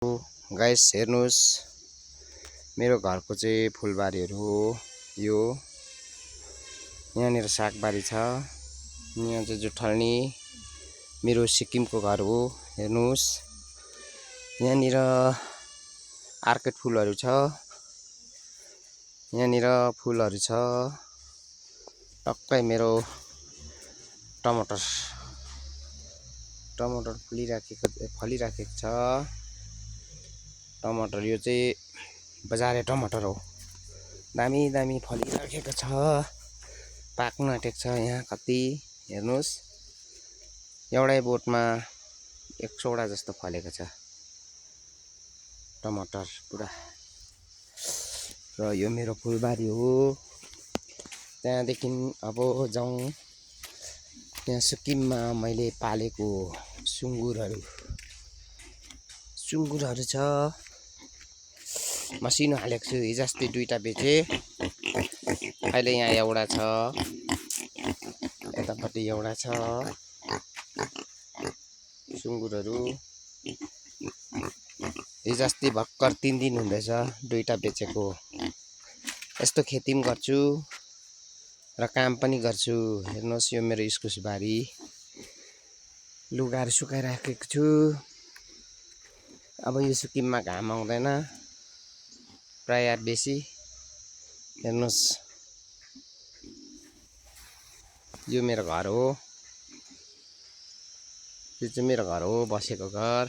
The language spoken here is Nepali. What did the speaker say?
गाइस हेर्नुस् मेरो घरको चाहिँ फुलबारीहरू हो यो। यहाँनिर सागबारी छ। यहाँ चाहिँ जुठल्नी मेरो सिक्किमको घर हो। हेर्नुस् यहाँनिर अर्किड फुलहरू छ। यहाँनिर फुलहरू छ। टक्कै मेरो टमाटर फलिराखेको छ। टमाटर यो चाहिँ बजारे टमाटर हो। दामी दामी फलिराखेको छ। पाक्न आँटेको छ। यहाँ कति हेर्नुस् एउटै बोटमा 100 वटा जस्तो फलेको छ टमाटर पुरा। र यो मेरो फुलबारी हो। त्यहाँदेखि अब जाउँ त्यहाँ सिक्किममा मैले पालेको सुँगुरहरू छ। मसिनो हालेको छु। हिजोअस्ति 2टा बेचे। अहिले यहाँ एउटा छ। यतापट्टि एउटा छ सुँगुरहरू। हिजोअस्ति भर्खर 3 दिन हुँदैछ 2टा बेचेको। यस्तो खेती पनि गर्छु र काम पनि गर्छु। हेर्नुहोस् यो मेरो इस्कुस बारी। लुगाहरू सुकाइराखेको छु। अब यो सिक्किममा घाम आउँदैन प्राय बेसी। हेर्नुहोस् यो मेरो घर हो। यो चाहिँ मेरो घर हो, बसेको घर।